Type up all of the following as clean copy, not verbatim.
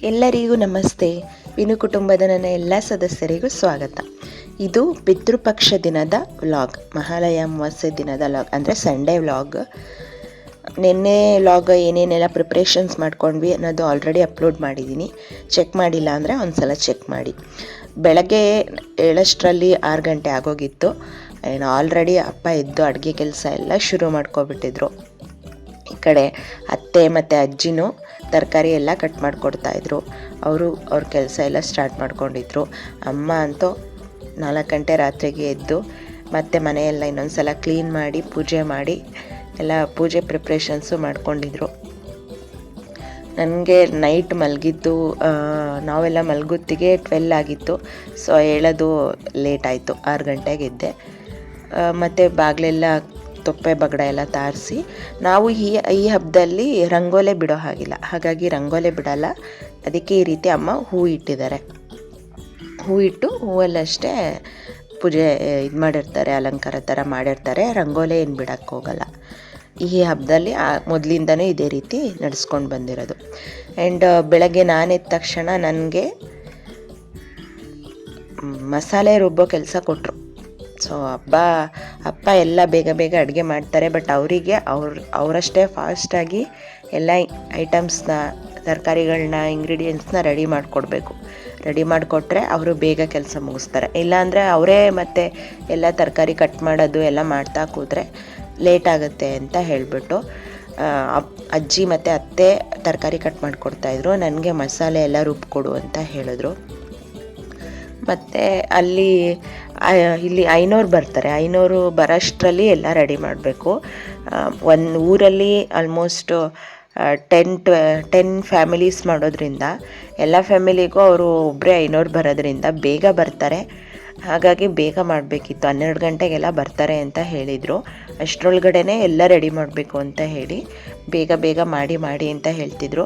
ಎಲ್ಲರಿಗೂ ನಮಸ್ತೆ. ವಿನು ಕುಟುಂಬದ ನನ್ನ ಎಲ್ಲ ಸದಸ್ಯರಿಗೂ ಸ್ವಾಗತ. ಇದು ಪಿತೃಪಕ್ಷ ದಿನದ ವ್ಲಾಗ್, ಮಹಾಲಯ ಅಮಾವಾಸ್ಯೆ ದಿನದ ವ್ಲಾಗ್, ಅಂದರೆ ಸಂಡೇ ವ್ಲಾಗ್. ನಿನ್ನೆ ವ್ಲಾಗ್ ಏನೇನೆಲ್ಲ ಪ್ರಿಪ್ರೇಷನ್ಸ್ ಮಾಡ್ಕೊಂಡ್ವಿ ಅನ್ನೋದು ಆಲ್ರೆಡಿ ಅಪ್ಲೋಡ್ ಮಾಡಿದ್ದೀನಿ. ಚೆಕ್ ಮಾಡಿಲ್ಲ ಅಂದರೆ ಒಂದು ಸಲ ಚೆಕ್ ಮಾಡಿ. ಬೆಳಗ್ಗೆ 7 6 ಗಂಟೆ ಆಗೋಗಿತ್ತು. ಆಲ್ರೆಡಿ ಅಪ್ಪ ಎದ್ದು ಅಡುಗೆ ಕೆಲಸ ಎಲ್ಲ ಶುರು ಮಾಡ್ಕೊಬಿಟ್ಟಿದ್ರು. ಈ ಕಡೆ ಅತ್ತೆ ಮತ್ತು ಅಜ್ಜಿನೂ ತರಕಾರಿ ಎಲ್ಲ ಕಟ್ ಮಾಡಿಕೊಡ್ತಾಯಿದ್ರು. ಅವ್ರ ಕೆಲಸ ಎಲ್ಲ ಸ್ಟಾರ್ಟ್ ಮಾಡ್ಕೊಂಡಿದ್ರು. ಅಮ್ಮ ಅಂತೂ 4 ಗಂಟೆ ರಾತ್ರಿಗೆ ಎದ್ದು ಮತ್ತೆ ಮನೆಯೆಲ್ಲ ಇನ್ನೊಂದು ಸಲ ಕ್ಲೀನ್ ಮಾಡಿ ಪೂಜೆ ಮಾಡಿ ಎಲ್ಲ ಪೂಜೆ ಪ್ರಿಪ್ರೇಷನ್ಸು ಮಾಡ್ಕೊಂಡಿದ್ರು. ನನಗೆ ನೈಟ್ ಮಲಗಿದ್ದು ನಾವೆಲ್ಲ ಮಲಗುತ್ತಿಗೆ 12 ಆಗಿತ್ತು. ಸೊ ಹೇಳೋದು ಲೇಟ್ ಆಯಿತು, 6 ಗಂಟೆಗೆ ಎದ್ದೆ. ಮತ್ತು ಬಾಗಿಲೆಲ್ಲ ತೊಪ್ಪೆ ಬಗಡ ಎಲ್ಲ ತಾರಿಸಿ, ನಾವು ಈ ಹಬ್ಬದಲ್ಲಿ ರಂಗೋಲೆ ಬಿಡೋ ಹಾಗಿಲ್ಲ, ಹಾಗಾಗಿ ರಂಗೋಲೆ ಬಿಡಲ್ಲ. ಅದಕ್ಕೆ ಈ ರೀತಿ ಅಮ್ಮ ಹೂ ಇಟ್ಟಿದ್ದಾರೆ. ಹೂ ಇಟ್ಟು ಹೂವಲ್ಲಷ್ಟೇ ಪೂಜೆ ಇದು ಮಾಡಿರ್ತಾರೆ, ಅಲಂಕಾರ ಥರ ಮಾಡಿರ್ತಾರೆ. ರಂಗೋಲೆ ಏನು ಬಿಡೋಕ್ಕೆ ಹೋಗಲ್ಲ. ಈ ಹಬ್ಬದಲ್ಲಿ ಮೊದಲಿಂದನೂ ಇದೇ ರೀತಿ ನಡೆಸ್ಕೊಂಡು ಬಂದಿರೋದು. ಆ್ಯಂಡ್ ಬೆಳಗ್ಗೆ ನಾನೆದ್ದ ತಕ್ಷಣ ನನಗೆ ಮಸಾಲೆ ರುಬ್ಬೋ ಕೆಲಸ ಕೊಟ್ಟರು. ಸೊ ಅಪ್ಪ ಎಲ್ಲ ಬೇಗ ಬೇಗ ಅಡುಗೆ ಮಾಡ್ತಾರೆ. ಬಟ್ ಅವರಿಗೆ ಅವರಷ್ಟೇ ಫಾಸ್ಟಾಗಿ ಎಲ್ಲ ಐಟಮ್ಸ್ನ, ತರಕಾರಿಗಳನ್ನ, ಇಂಗ್ರೀಡಿಯೆಂಟ್ಸ್ನ ರೆಡಿ ಮಾಡಿಕೊಡ್ಬೇಕು. ರೆಡಿ ಮಾಡಿಕೊಟ್ರೆ ಅವರು ಬೇಗ ಕೆಲಸ ಮುಗಿಸ್ತಾರೆ. ಇಲ್ಲಾಂದರೆ ಅವರೇ ಮತ್ತೆ ಎಲ್ಲ ತರಕಾರಿ ಕಟ್ ಮಾಡೋದು ಎಲ್ಲ ಮಾಡ್ತಾ ಕೂತ್ರೆ ಲೇಟ್ ಆಗುತ್ತೆ ಅಂತ ಹೇಳಿಬಿಟ್ಟು ಅಜ್ಜಿ ಮತ್ತು ಅತ್ತೆ ತರಕಾರಿ ಕಟ್ ಮಾಡಿಕೊಡ್ತಾಯಿದ್ರು. ನನಗೆ ಮಸಾಲೆ ಎಲ್ಲ ರುಬ್ಕೊಡು ಅಂತ ಹೇಳಿದ್ರು. ಮತ್ತು ಇಲ್ಲಿ 500 ಬರ್ತಾರೆ. 500 ಬರೋಷ್ಟರಲ್ಲಿ ಎಲ್ಲ ರೆಡಿ ಮಾಡಬೇಕು. ಒಂದು ಊರಲ್ಲಿ ಆಲ್ಮೋಸ್ಟ್ 10 ಫ್ಯಾಮಿಲೀಸ್ ಮಾಡೋದ್ರಿಂದ ಎಲ್ಲ ಫ್ಯಾಮಿಲಿಗೂ ಅವರು ಒಬ್ಬರೇ 500 ಬರೋದ್ರಿಂದ ಬೇಗ ಬರ್ತಾರೆ. ಹಾಗಾಗಿ ಬೇಗ ಮಾಡಬೇಕಿತ್ತು. 12 ಗಂಟೆಗೆಲ್ಲ ಬರ್ತಾರೆ ಅಂತ ಹೇಳಿದರು. ಅಷ್ಟರೊಳಗಡೆ ಎಲ್ಲ ರೆಡಿ ಮಾಡಬೇಕು ಅಂತ ಹೇಳಿ ಬೇಗ ಮಾಡಿ ಅಂತ ಹೇಳ್ತಿದ್ರು.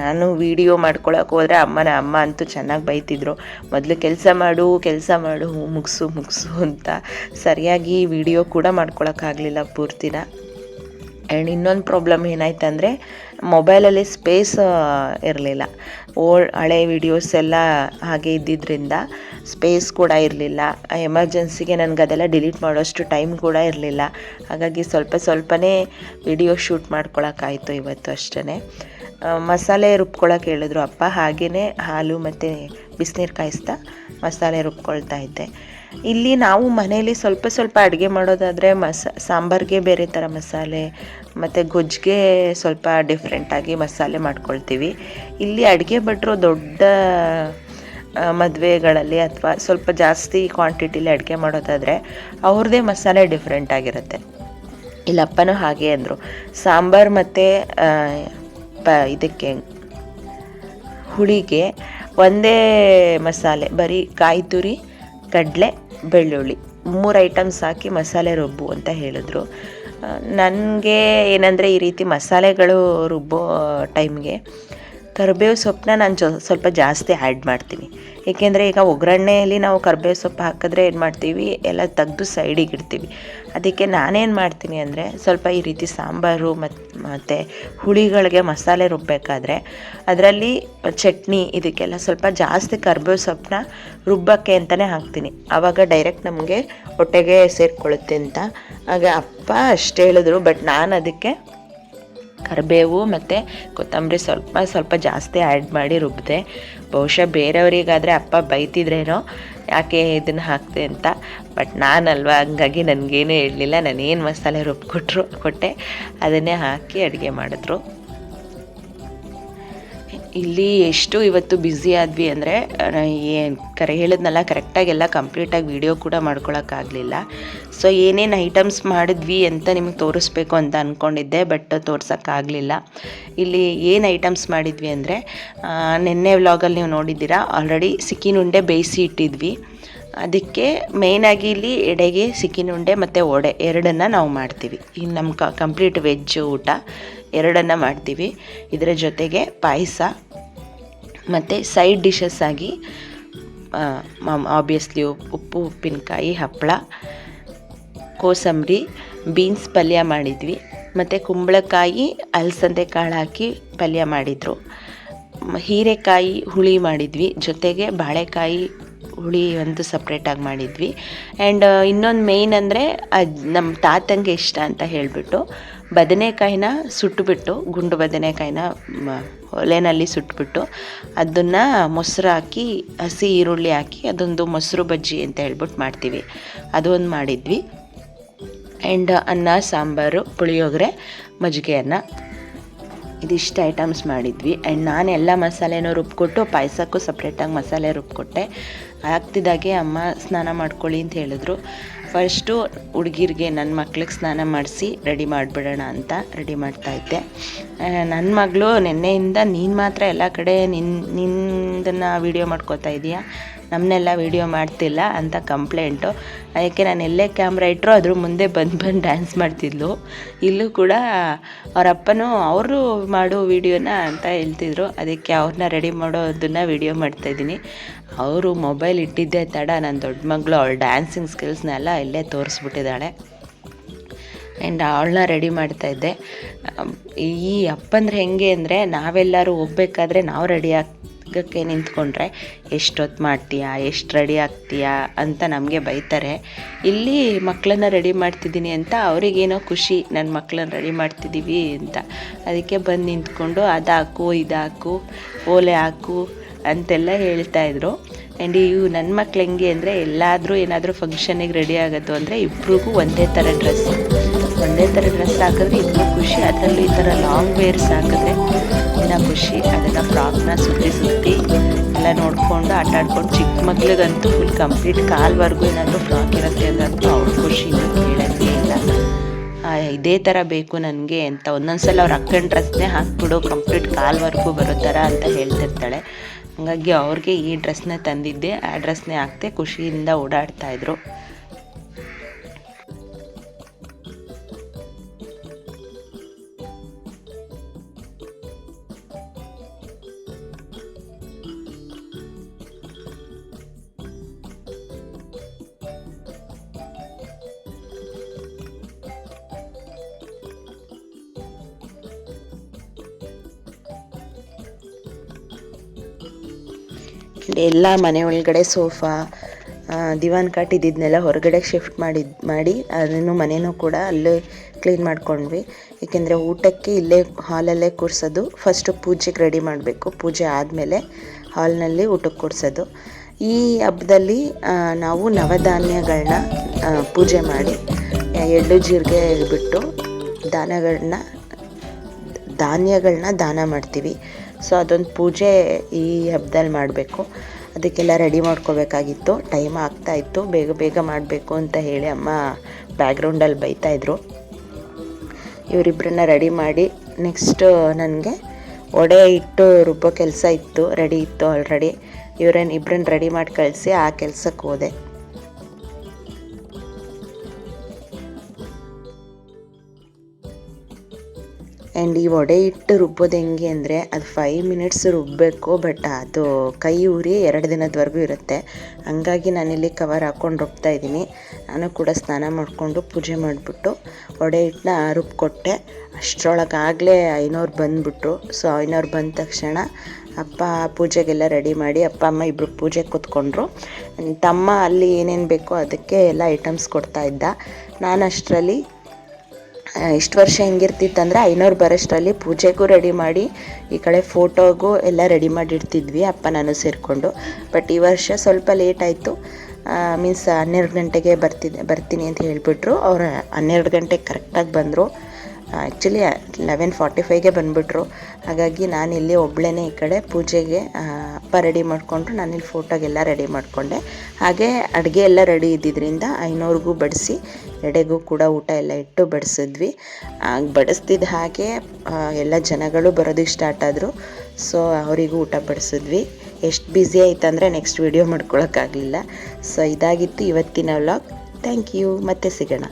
ನಾನು ವಿಡಿಯೋ ಮಾಡ್ಕೊಳಕ್ಕೆ ಹೋದರೆ ಅಮ್ಮ ಅಂತೂ ಚೆನ್ನಾಗಿ ಬೈತಿದ್ರು. ಮೊದಲು ಕೆಲಸ ಮಾಡು, ಮುಗಿಸು ಅಂತ. ಸರಿಯಾಗಿ ವಿಡಿಯೋ ಕೂಡ ಮಾಡ್ಕೊಳಕ್ಕಾಗಲಿಲ್ಲ ಪೂರ್ತಿನ. ಆ್ಯಂಡ್ ಇನ್ನೊಂದು ಪ್ರಾಬ್ಲಮ್ ಏನಾಯ್ತಂದರೆ ಮೊಬೈಲಲ್ಲಿ ಸ್ಪೇಸ್ ಇರಲಿಲ್ಲ. ಹಳೆ ವಿಡಿಯೋಸ್ ಎಲ್ಲ ಹಾಗೆ ಇದ್ದಿದ್ದರಿಂದ ಸ್ಪೇಸ್ ಕೂಡ ಇರಲಿಲ್ಲ. ಎಮರ್ಜೆನ್ಸಿಗೆ ನನಗೆ ಅದೆಲ್ಲ ಡಿಲೀಟ್ ಮಾಡೋಷ್ಟು ಟೈಮ್ ಕೂಡ ಇರಲಿಲ್ಲ. ಹಾಗಾಗಿ ಸ್ವಲ್ಪನೇ ವಿಡಿಯೋ ಶೂಟ್ ಮಾಡ್ಕೊಳಕ್ಕಾಯಿತು ಇವತ್ತು ಅಷ್ಟೇ. ಮಸಾಲೆ ರುಬ್ಕೊಳಕ್ಕೆ ಹೇಳಿದ್ರು ಅಪ್ಪ. ಹಾಗೆಯೇ ಹಾಲು ಮತ್ತು ಬಿಸಿನೀರು ಕಾಯಿಸ್ತಾ ಮಸಾಲೆ ರುಬ್ಕೊಳ್ತಾ ಇದ್ದೆ. ಇಲ್ಲಿ ನಾವು ಮನೇಲಿ ಸ್ವಲ್ಪ ಅಡುಗೆ ಮಾಡೋದಾದರೆ ಸಾಂಬಾರಿಗೆ ಬೇರೆ ಥರ ಮಸಾಲೆ ಮತ್ತು ಗೊಜ್ಜಿಗೆ ಸ್ವಲ್ಪ ಡಿಫ್ರೆಂಟಾಗಿ ಮಸಾಲೆ ಮಾಡ್ಕೊಳ್ತೀವಿ. ಇಲ್ಲಿ ಅಡುಗೆ ಭಟ್ರು ದೊಡ್ಡ ಮದುವೆಗಳಲ್ಲಿ ಅಥವಾ ಸ್ವಲ್ಪ ಜಾಸ್ತಿ ಕ್ವಾಂಟಿಟಿಲಿ ಅಡುಗೆ ಮಾಡೋದಾದರೆ ಅವ್ರದ್ದೇ ಮಸಾಲೆ ಡಿಫ್ರೆಂಟ್ ಆಗಿರುತ್ತೆ. ಇಲ್ಲಪ್ಪನೂ ಹಾಗೆ ಅಂದರು. ಸಾಂಬಾರು ಮತ್ತು ಇದಕ್ಕೆ ಹುಳಿಗೆ ಒಂದೇ ಮಸಾಲೆ, ಬರೀ ಕಾಯಿ ತುರಿ, ಕಡಲೆ, ಬೆಳ್ಳುಳ್ಳಿ 3 ಐಟಮ್ಸ್ ಹಾಕಿ ಮಸಾಲೆ ರುಬ್ಬು ಅಂತ ಹೇಳಿದ್ರು. ನನಗೆ ಏನಂದರೆ ಈ ರೀತಿ ಮಸಾಲೆಗಳು ರುಬ್ಬೋ ಟೈಮ್ಗೆ ಕರಿಬೇವು ಸೊಪ್ಪನ್ನ ನಾನು ಸ್ವಲ್ಪ ಜಾಸ್ತಿ ಆ್ಯಡ್ ಮಾಡ್ತೀನಿ. ಏಕೆಂದರೆ ಈಗ ಒಗ್ಗರಣೆಯಲ್ಲಿ ನಾವು ಕರಿಬೇವು ಸೊಪ್ಪು ಹಾಕಿದ್ರೆ ಏನು ಮಾಡ್ತೀವಿ, ಎಲ್ಲ ತೆಗೆದು ಸೈಡಿಗೆ ಇಡ್ತೀವಿ. ಅದಕ್ಕೆ ನಾನೇನು ಮಾಡ್ತೀನಿ ಅಂದರೆ ಸ್ವಲ್ಪ ಈ ರೀತಿ ಸಾಂಬಾರು ಮತ್ತು ಹುಳಿಗಳಿಗೆ ಮಸಾಲೆ ರುಬ್ಬಬೇಕಾದ್ರೆ ಅದರಲ್ಲಿ ಚಟ್ನಿ ಇದಕ್ಕೆಲ್ಲ ಸ್ವಲ್ಪ ಜಾಸ್ತಿ ಕರಿಬೇವು ಸೊಪ್ಪನ್ನ ರುಬ್ಬಕ್ಕೆ ಅಂತಲೇ ಹಾಕ್ತೀನಿ. ಆವಾಗ ಡೈರೆಕ್ಟ್ ನಮಗೆ ಹೊಟ್ಟೆಗೆ ಸೇರಿಕೊಳ್ಳುತ್ತೆ ಅಂತ. ಆಗ ಅಪ್ಪ ಅಷ್ಟು ಹೇಳಿದ್ರು. ಬಟ್ ನಾನು ಅದಕ್ಕೆ ಕರಿಬೇವು ಮತ್ತು ಕೊತ್ತಂಬರಿ ಸ್ವಲ್ಪ ಜಾಸ್ತಿ ಆ್ಯಡ್ ಮಾಡಿ ರುಬ್ಬಿದೆ. ಬಹುಶಃ ಬೇರೆಯವರಿಗಾದರೆ ಅಪ್ಪ ಬೈತಿದ್ರೇನೋ ಯಾಕೆ ಇದನ್ನು ಹಾಕ್ತೆ ಅಂತ. ಬಟ್ ನಾನಲ್ವ, ಹಂಗಾಗಿ ನನಗೇನೂ ಹೇಳಲಿಲ್ಲ. ನಾನೇನು ಮಸಾಲೆ ಕೊಟ್ಟೆ ಅದನ್ನೇ ಹಾಕಿ ಅಡುಗೆ ಮಾಡಿದ್ರು. ಇಲ್ಲಿ ಎಷ್ಟು ಇವತ್ತು ಬ್ಯುಸಿ ಆದ್ವಿ ಅಂದರೆ ಹೇಳಿದ್ನಲ್ಲ, ಕರೆಕ್ಟಾಗೆಲ್ಲ ಕಂಪ್ಲೀಟಾಗಿ ವಿಡಿಯೋ ಕೂಡ ಮಾಡ್ಕೊಳಕ್ಕಾಗಲಿಲ್ಲ. ಸೊ ಏನೇನು ಐಟಮ್ಸ್ ಮಾಡಿದ್ವಿ ಅಂತ ನಿಮಗೆ ತೋರಿಸ್ಬೇಕು ಅಂತ ಅಂದ್ಕೊಂಡಿದ್ದೆ, ಬಟ್ ತೋರ್ಸೋಕ್ಕಾಗಲಿಲ್ಲ. ಇಲ್ಲಿ ಏನು ಐಟಮ್ಸ್ ಮಾಡಿದ್ವಿ ಅಂದರೆ ನಿನ್ನೆ ವ್ಲಾಗಲ್ಲಿ ನೀವು ನೋಡಿದ್ದೀರಾ, ಆಲ್ರೆಡಿ ಸಿಕ್ಕಿನುಂಡೆ ಬೇಯಿಸಿ ಇಟ್ಟಿದ್ವಿ. ಅದಕ್ಕೆ ಮೇಯ್ನಾಗಿ ಇಲ್ಲಿ ಎಡೆಗೆ ಸಿಕ್ಕಿನುಂಡೆ ಮತ್ತು ವಡೆ ಎರಡನ್ನು ನಾವು ಮಾಡ್ತೀವಿ. ಇನ್ನು ನಮ್ಮ ಕಂಪ್ಲೀಟ್ ವೆಜ್ ಊಟ ಎರಡನ್ನು ಮಾಡ್ತೀವಿ. ಇದರ ಜೊತೆಗೆ ಪಾಯಸ ಮತ್ತು ಸೈಡ್ ಡಿಶಸ್ ಆಗಿ ಆಬ್ವಿಯಸ್ಲಿ ಉಪ್ಪಿನಕಾಯಿ, ಹಪ್ಪಳ, ಕೋಸಂಬರಿ, ಬೀನ್ಸ್ ಪಲ್ಯ ಮಾಡಿದ್ವಿ. ಮತ್ತು ಕುಂಬಳಕಾಯಿ, ಅಲಸಂದೆ ಕಾಳು ಹಾಕಿ ಪಲ್ಯ ಮಾಡಿದರು. ಹೀರೆಕಾಯಿ ಹುಳಿ ಮಾಡಿದ್ವಿ, ಜೊತೆಗೆ ಬಾಳೆಕಾಯಿ ಹುಳಿ ಒಂದು ಸಪ್ರೇಟಾಗಿ ಮಾಡಿದ್ವಿ. ಆ್ಯಂಡ್ ಇನ್ನೊಂದು ಮೇಯ್ನ್ ಅಂದರೆ ನಮ್ಮ ತಾತಂಗೆ ಇಷ್ಟ ಅಂತ ಹೇಳಿಬಿಟ್ಟು ಬದನೆಕಾಯಿನ ಸುಟ್ಟುಬಿಟ್ಟು, ಗುಂಡು ಬದನೆಕಾಯಿನ ಒಲೆಯಲ್ಲಿ ಸುಟ್ಬಿಟ್ಟು ಅದನ್ನು ಮೊಸರು ಹಾಕಿ, ಹಸಿ ಈರುಳ್ಳಿ ಹಾಕಿ ಅದೊಂದು ಮೊಸರು ಬಜ್ಜಿ ಅಂತ ಹೇಳ್ಬಿಟ್ಟು ಮಾಡ್ತೀವಿ, ಅದು ಒಂದು ಮಾಡಿದ್ವಿ. ಆ್ಯಂಡ್ ಅನ್ನ, ಸಾಂಬಾರು, ಪುಳಿಯೋಗರೆ, ಮಜ್ಜಿಗೆ ಅನ್ನ, ಇದಿಷ್ಟು ಐಟಮ್ಸ್ ಮಾಡಿದ್ವಿ. ಆ್ಯಂಡ್ ನಾನು ಎಲ್ಲ ಮಸಾಲೆನೂ ರುಬ್ಬಿಕೊಟ್ಟು ಪಾಯಸಕ್ಕೂ ಸಪ್ರೇಟಾಗಿ ಮಸಾಲೆ ರುಬ್ಬಿಕೊಟ್ಟೆ. ಆಗ್ತಿದ್ದಾಗೆ ಅಮ್ಮ ಸ್ನಾನ ಮಾಡ್ಕೊಳ್ಳಿ ಅಂತ ಹೇಳಿದ್ರು. ಫಸ್ಟು ಹುಡುಗಿರಿಗೆ, ನನ್ನ ಮಕ್ಳಿಗೆ ಸ್ನಾನ ಮಾಡಿಸಿ ರೆಡಿ ಮಾಡಿಬಿಡೋಣ ಅಂತ ರೆಡಿ ಮಾಡ್ತಾಯಿದ್ದೆ. ನನ್ನ ಮಗಳು ನೆನ್ನೆಯಿಂದ ನೀನು ಮಾತ್ರ ಎಲ್ಲ ಕಡೆ ನಿಂದನ್ನು ವೀಡಿಯೋ ಮಾಡ್ಕೋತಾ ಇದೆಯಾ, ನಮ್ಮನ್ನೆಲ್ಲ ವೀಡಿಯೋ ಮಾಡ್ತಿಲ್ಲ ಅಂತ ಕಂಪ್ಲೇಂಟು. ಅದಕ್ಕೆ ನಾನು ಎಲ್ಲೇ ಕ್ಯಾಮ್ರಾ ಇಟ್ಟರು ಅದ್ರ ಮುಂದೆ ಬಂದು ಡ್ಯಾನ್ಸ್ ಮಾಡ್ತಿದ್ಲು. ಇಲ್ಲೂ ಕೂಡ ಅವ್ರ ಅಪ್ಪನೂ ಅವರು ಮಾಡೋ ವೀಡಿಯೋನ ಅಂತ ಹೇಳ್ತಿದ್ರು. ಅದಕ್ಕೆ ಅವ್ರನ್ನ ರೆಡಿ ಮಾಡೋದನ್ನು ವೀಡಿಯೋ ಮಾಡ್ತಾಯಿದ್ದೀನಿ. ಅವರು ಮೊಬೈಲ್ ಇಟ್ಟಿದ್ದೇ ತಡ ನನ್ನ ದೊಡ್ಡ ಮಗಳು ಅವಳ ಡ್ಯಾನ್ಸಿಂಗ್ ಸ್ಕಿಲ್ಸ್ನೆಲ್ಲ ಇಲ್ಲೇ ತೋರಿಸ್ಬಿಟ್ಟಿದ್ದಾಳೆ. ಆ್ಯಂಡ್ ಅವಳನ್ನ ರೆಡಿ ಮಾಡ್ತಾಯಿದ್ದೆ. ಈ ಅಪ್ಪಂದ್ರೆ ಹೆಂಗೆ ಅಂದರೆ, ನಾವೆಲ್ಲರೂ ಹೋಗ್ಬೇಕಾದ್ರೆ ನಾವು ರೆಡಿ ಆಗಕ್ಕೆ ನಿಂತ್ಕೊಂಡ್ರೆ ಎಷ್ಟೊತ್ತು ಮಾಡ್ತೀಯಾ, ಎಷ್ಟು ರೆಡಿ ಆಗ್ತೀಯಾ ಅಂತ ನಮಗೆ ಬೈತಾರೆ. ಇಲ್ಲಿ ಮಕ್ಕಳನ್ನ ರೆಡಿ ಮಾಡ್ತಿದ್ದೀನಿ ಅಂತ ಅವರಿಗೇನೋ ಖುಷಿ, ನನ್ನ ಮಕ್ಕಳನ್ನ ರೆಡಿ ಮಾಡ್ತಿದ್ದೀವಿ ಅಂತ. ಅದಕ್ಕೆ ಬಂದು ನಿಂತ್ಕೊಂಡು ಅದಾಕು ಇದಾಕು ಓಲೆ ಹಾಕು ಅಂತೆಲ್ಲ ಹೇಳ್ತಾಯಿದ್ರು. ಆ್ಯಂಡ್ ಇವು ನನ್ನ ಮಕ್ಳು ಹೆಂಗೆ ಅಂದರೆ, ಎಲ್ಲಾದರೂ ಏನಾದರೂ ಫಂಕ್ಷನಿಗೆ ರೆಡಿ ಆಗೋದು ಅಂದರೆ ಇಬ್ರಿಗೂ ಒಂದೇ ಥರ ಡ್ರೆಸ್ ಹಾಕಿದ್ರೆ ಇನ್ನೂ ಖುಷಿ. ಅದರಲ್ಲೂ ಈ ಥರ ಲಾಂಗ್ ವೇರ್ಸ್ ಹಾಕಿದ್ರೆ ಇನ್ನೂ ಖುಷಿ. ಅದನ್ನು ಫ್ರಾಕ್ನ ಸುತ್ತಿ ಎಲ್ಲ ನೋಡಿಕೊಂಡು ಆಟ ಆಡ್ಕೊಂಡು, ಚಿಕ್ಕ ಮಕ್ಳಿಗಂತೂ ಫುಲ್ ಕಂಪ್ಲೀಟ್ ಕಾಲ್ವರೆಗೂ ಏನಾದರೂ ಫ್ರಾಕ್ ಇರುತ್ತೆ ಅಂದಂತೂ ಅವ್ರ ಖುಷಿನೂ ಕೇಳೋಂಗೆ ಇಲ್ಲ. ಇದೇ ಥರ ಬೇಕು ನನಗೆ ಅಂತ ಒಂದೊಂದ್ಸಲ ಅವ್ರು ಹಾಕ್ಕೊಂಡು ಡ್ರೆಸ್ನೇ ಹಾಕ್ಬಿಡು, ಕಂಪ್ಲೀಟ್ ಕಾಲ್ವರೆಗೂ ಬರೋ ಥರ ಅಂತ ಹೇಳ್ತಿರ್ತಾಳೆ. ಹಾಗಾಗಿ ಅವ್ರಿಗೆ ಈ ಡ್ರೆಸ್ನ ತಂದಿದ್ದೆ, ಆ ಡ್ರೆಸ್ನೇ ಹಾಕ್ತೆ ಖುಷಿಯಿಂದ ಓಡಾಡ್ತಾಯಿದ್ರು. ಎಲ್ಲ ಮನೆ ಒಳಗಡೆ ಸೋಫಾ, ದಿವಾನ್ ಕಾಟ್ ಇದ್ದಿದ್ದನ್ನೆಲ್ಲ ಹೊರಗಡೆ ಶಿಫ್ಟ್ ಮಾಡಿ ಅದನ್ನು ಮನೆಯೂ ಕೂಡ ಅಲ್ಲೇ ಕ್ಲೀನ್ ಮಾಡ್ಕೊಂಡ್ವಿ. ಏಕೆಂದರೆ ಊಟಕ್ಕೆ ಇಲ್ಲೇ ಹಾಲಲ್ಲೇ ಕೂರಿಸೋದು. ಫಸ್ಟು ಪೂಜೆಗೆ ರೆಡಿ ಮಾಡಬೇಕು, ಪೂಜೆ ಆದಮೇಲೆ ಹಾಲ್ನಲ್ಲಿ ಊಟಕ್ಕೆ ಕೂರಿಸೋದು. ಈ ಹಬ್ಬದಲ್ಲಿ ನಾವು ನವಧಾನ್ಯಗಳನ್ನ ಪೂಜೆ ಮಾಡಿ ಎಳ್ಳು ಜೀರಿಗೆ ಬಿಟ್ಟು ಧಾನ್ಯಗಳನ್ನ ದಾನ ಮಾಡ್ತೀವಿ. ಸೊ ಅದೊಂದು ಪೂಜೆ ಈ ಹಬ್ಬದಲ್ಲಿ ಮಾಡಬೇಕು. ಅದಕ್ಕೆಲ್ಲ ರೆಡಿ ಮಾಡ್ಕೋಬೇಕಾಗಿತ್ತು, ಟೈಮ್ ಆಗ್ತಾಯಿತ್ತು, ಬೇಗ ಮಾಡಬೇಕು ಅಂತ ಹೇಳಿ ಅಮ್ಮ ಬ್ಯಾಕ್ಗ್ರೌಂಡಲ್ಲಿ ಬೈತಾಯಿದ್ರು. ಇವರಿಬ್ಬರನ್ನ ರೆಡಿ ಮಾಡಿ ನೆಕ್ಸ್ಟು ನನಗೆ ವಡೆ ಇಟ್ಟು ರುಬ್ಬೋ ಕೆಲಸ ಇತ್ತು, ರೆಡಿ ಇತ್ತು ಆಲ್ರೆಡಿ. ಇಬ್ಬರನ್ನ ರೆಡಿ ಮಾಡಿ ಕಳಿಸಿ ಆ ಕೆಲಸಕ್ಕೆ ಹೋದೆ. ಆ್ಯಂಡ್ ಈ ವಡೆ ಹಿಟ್ಟು ರುಬ್ಬೋದು ಹೆಂಗೆ ಅಂದರೆ, ಅದು 5 ಮಿನಿಟ್ಸ್ ರುಬ್ಬಬೇಕು, ಬಟ್ ಅದು ಕೈ ಉರಿ 2 ದಿನದವರೆಗೂ ಇರುತ್ತೆ. ಹಂಗಾಗಿ ನಾನಿಲ್ಲಿ ಕವರ್ ಹಾಕ್ಕೊಂಡು ರುಬ್ತಾಯಿದ್ದೀನಿ. ನಾನು ಕೂಡ ಸ್ನಾನ ಮಾಡಿಕೊಂಡು ಪೂಜೆ ಮಾಡಿಬಿಟ್ಟು ವಡೆ ಹಿಟ್ಟನ್ನ ರುಬ್ಕೊಟ್ಟೆ. ಅಷ್ಟರೊಳಗಾಗಲೇ ಐನೋರು ಬಂದುಬಿಟ್ರು. ಸೊ ಐನೋರು ಬಂದ ತಕ್ಷಣ ಅಪ್ಪ ಪೂಜೆಗೆಲ್ಲ ರೆಡಿ ಮಾಡಿ ಅಪ್ಪ ಅಮ್ಮ ಇಬ್ಬರು ಪೂಜೆಗೆ ಕೂತ್ಕೊಂಡ್ರು. ತಮ್ಮ ಅಲ್ಲಿ ಏನೇನು ಬೇಕೋ ಅದಕ್ಕೆ ಎಲ್ಲ ಐಟಮ್ಸ್ ಕೊಡ್ತಾಯಿದ್ದ. ನಾನು ಅಷ್ಟರಲ್ಲಿ ಇಷ್ಟು ವರ್ಷ ಹೆಂಗಿರ್ತಿತ್ತಂದರೆ ಐನೋರು ಬರೋಷ್ಟರಲ್ಲಿ ಪೂಜೆಗೂ ರೆಡಿ ಮಾಡಿ ಈ ಕಡೆ ಫೋಟೋಗೂ ಎಲ್ಲ ರೆಡಿ ಮಾಡಿ ಇಡ್ತಿದ್ವಿ ಅಪ್ಪ ನಾನು ಸೇರಿಕೊಂಡು. ಬಟ್ ಈ ವರ್ಷ ಸ್ವಲ್ಪ ಲೇಟ್ ಆಯಿತು. ಮೀನ್ಸ್ 12 ಗಂಟೆಗೆ ಬರ್ತೀನಿ ಅಂತ ಹೇಳಿಬಿಟ್ರು. ಅವ್ರು 12 ಗಂಟೆಗೆ ಕರೆಕ್ಟಾಗಿ ಬಂದರು. ಆ್ಯಕ್ಚುಲಿ 11:45ಗೆ ಬಂದುಬಿಟ್ರು. ಹಾಗಾಗಿ ನಾನಿಲ್ಲಿ ಒಬ್ಬಳೇ ಈ ಕಡೆ ಪೂಜೆಗೆ ಅಪ್ಪ ರೆಡಿ ಮಾಡಿಕೊಂಡ್ರು, ನಾನಿಲ್ಲಿ ಫೋಟೋಗೆಲ್ಲ ರೆಡಿ ಮಾಡಿಕೊಂಡೆ. ಹಾಗೆ ಅಡುಗೆ ಎಲ್ಲ ರೆಡಿ ಇದ್ದಿದ್ದರಿಂದ ಐನೋರಿಗೂ ಬಡಿಸಿ ಎಡೆಗೂ ಕೂಡ ಊಟ ಎಲ್ಲ ಇಟ್ಟು ಬಡಿಸಿದ್ವಿ. ಬಡಿಸ್ತಿದ್ದ ಹಾಗೆ ಎಲ್ಲ ಜನಗಳು ಬರೋದಕ್ಕೆ ಸ್ಟಾರ್ಟ್ ಆದರು. ಸೊ ಅವರಿಗೂ ಊಟ ಬಡಿಸಿದ್ವಿ. ಎಷ್ಟು ಬ್ಯುಸಿ ಆಯ್ತಂದರೆ ನೆಕ್ಸ್ಟ್ ವೀಡಿಯೋ ಮಾಡ್ಕೊಳಕ್ಕಾಗಲಿಲ್ಲ. ಸೊ ಇದಾಗಿತ್ತು ಇವತ್ತಿನ ವ್ಲಾಗ್. Thank you. ಮತ್ತೆ ಸಿಗೋಣ.